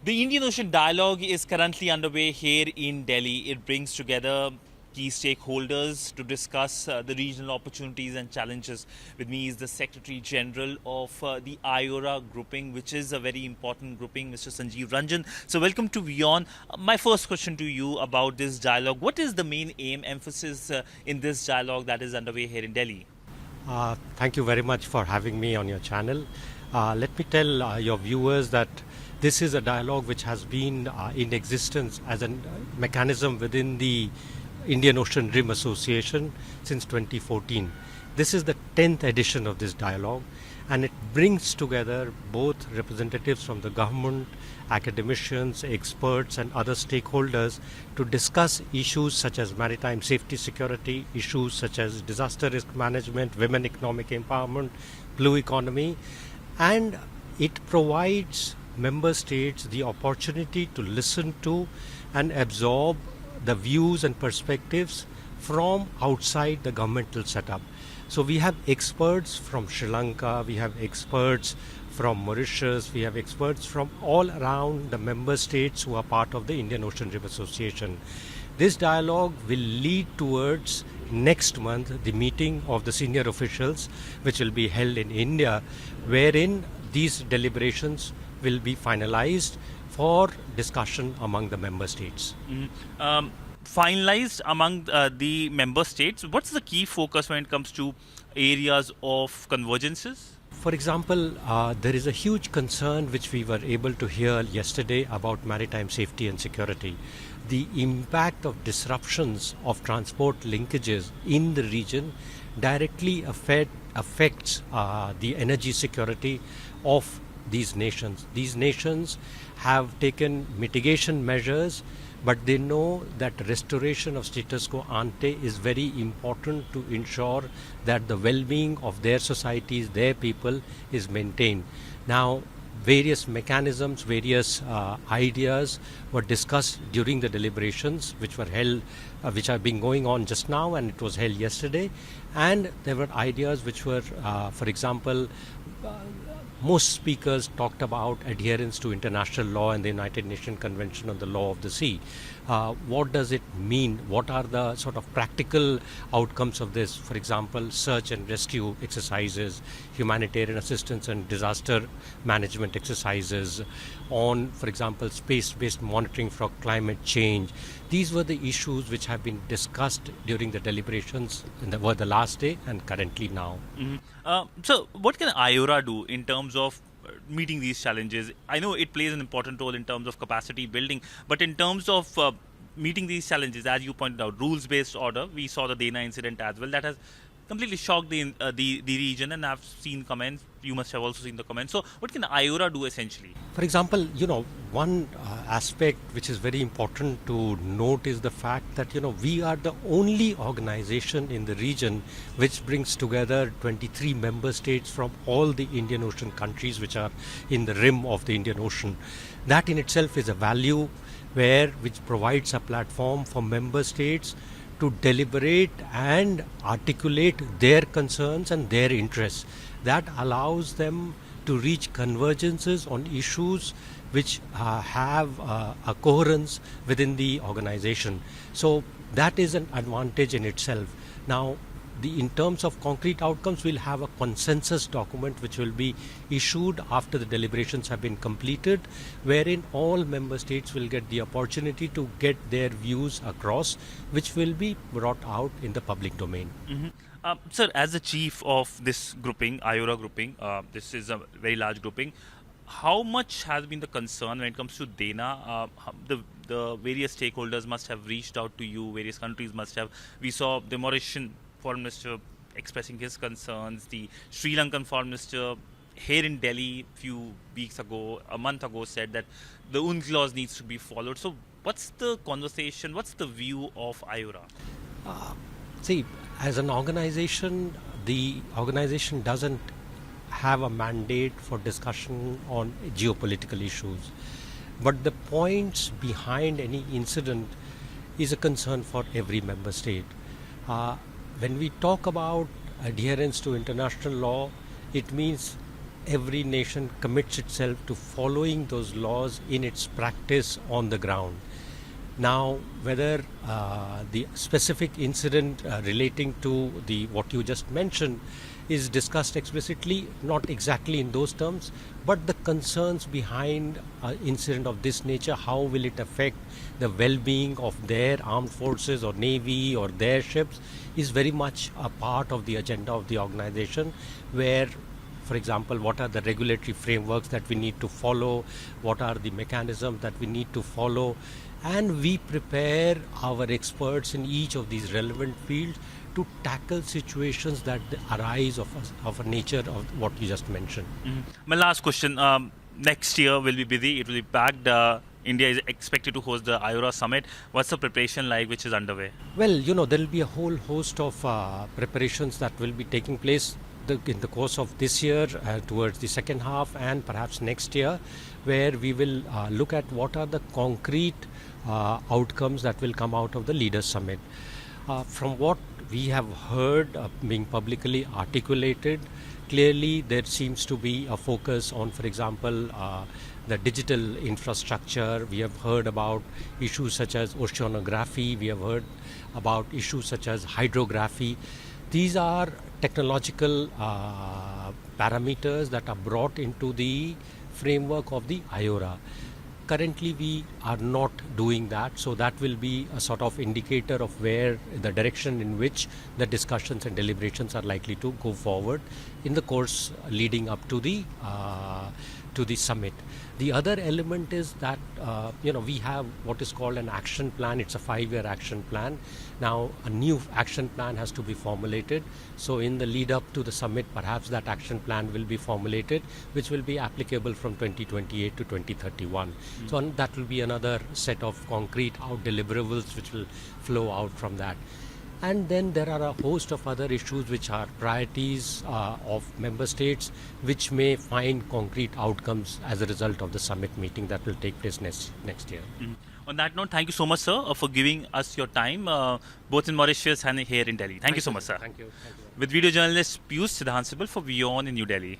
The Indian Ocean Dialogue is currently underway here in Delhi. It brings together key stakeholders to discuss the regional opportunities and challenges. With me is the Secretary General of the IORA grouping, which is a very important grouping, Mr. Sanjiv Ranjan. So, welcome to WION. My first question to you about this dialogue: what is the main aim, emphasis in this dialogue that is underway here in Delhi? Thank you very much for having me on your channel. Let me tell your viewers that this is a dialogue which has been in existence as a mechanism within the Indian Ocean Rim Association since 2014. This is the 10th edition of this dialogue, and it brings together both representatives from the government, academicians, experts and other stakeholders to discuss issues such as maritime safety security, issues such as disaster risk management, women economic empowerment, blue economy, and it provides member states the opportunity to listen to and absorb the views and perspectives from outside the governmental setup. So we have experts from Sri Lanka, we have experts from Mauritius, we have experts from all around the member states who are part of the Indian Ocean Rim Association. This dialogue will lead towards next month the meeting of the senior officials, which will be held in India, wherein these deliberations will be finalized for discussion among the member states. Finalized among the member states, what's the key focus when it comes to areas of convergences? For example, there is a huge concern which we were able to hear yesterday about maritime safety and security. The impact of disruptions of transport linkages in the region directly affects the energy security of these nations. These nations have taken mitigation measures, but they know that restoration of status quo ante is very important to ensure that the well-being of their societies, their people is maintained. Now, various mechanisms, various ideas were discussed during the deliberations which were held, which have been going on just now, and it was held yesterday. And there were ideas which were, for example, most speakers talked about adherence to international law and the United Nations Convention on the Law of the Sea. What does it mean? What are the sort of practical outcomes of this? For example, search and rescue exercises, humanitarian assistance and disaster management exercises, on, for example, space-based monitoring for climate change. These were the issues which have been discussed during the deliberations in the last day and currently now. So, what can IORA do in terms of meeting these challenges? I know it plays an important role in terms of capacity building, but in terms of meeting these challenges, as you pointed out, rules-based order, we saw the Dana incident as well. That has completely shocked the region, and I've seen comments. You must have also seen the comments. So, what can IORA do essentially? For example, one aspect which is very important to note is the fact that, we are the only organization in the region which brings together 23 member states from all the Indian Ocean countries which are in the rim of the Indian Ocean. That in itself is a value which provides a platform for member states to deliberate and articulate their concerns and their interests. That allows them to reach convergences on issues which have a coherence within the organization. So that is an advantage in itself. Now, in terms of concrete outcomes, we'll have a consensus document which will be issued after the deliberations have been completed, wherein all member states will get the opportunity to get their views across, which will be brought out in the public domain. Sir, as the chief of this grouping, IORA grouping, this is a very large grouping. How much has been the concern when it comes to Dana? The various stakeholders must have reached out to you, various countries must have. We saw the Mauritian Foreign Minister expressing his concerns, the Sri Lankan Foreign Minister here in Delhi a month ago said that the UN clause needs to be followed. So what's the conversation, what's the view of IORA? See, as an organization, the organization doesn't have a mandate for discussion on geopolitical issues. But the points behind any incident is a concern for every member state. When we talk about adherence to international law, it means every nation commits itself to following those laws in its practice on the ground. Now, whether the specific incident relating to the what you just mentioned is discussed explicitly, not exactly in those terms, but the concerns behind an incident of this nature, how will it affect the well-being of their armed forces or navy or their ships, is very much a part of the agenda of the organization, where, for example, what are the regulatory frameworks that we need to follow, what are the mechanisms that we need to follow, and we prepare our experts in each of these relevant fields to tackle situations that arise of a nature of what you just mentioned. My last question. Next year will be busy. It will be packed. India is expected to host the IORA summit. What's the preparation like which is underway? Well, there will be a whole host of preparations that will be taking place in the course of this year, towards the second half, and perhaps next year, where we will look at what are the concrete outcomes that will come out of the Leaders Summit. From what we have heard being publicly articulated, clearly there seems to be a focus on, for example, the digital infrastructure. We have heard about issues such as oceanography. We have heard about issues such as hydrography. These are technological parameters that are brought into the framework of the IORA. Currently, we are not doing that, so that will be a sort of indicator of where the direction in which the discussions and deliberations are likely to go forward in the course leading up to the summit. The other element is that we have what is called an action plan. It's a 5-year action plan. Now a new action plan has to be formulated. So in the lead up to the summit, perhaps that action plan will be formulated, which will be applicable from 2028 to 2031. So that will be another set of concrete deliverables which will flow out from that. And then there are a host of other issues which are priorities of member states, which may find concrete outcomes as a result of the summit meeting that will take place next year. On that note, thank you so much, sir, for giving us your time, both in Mauritius and here in Delhi. Thank you so much, sir. Thank you. With video journalist Piyush Siddhansibal for WION in New Delhi.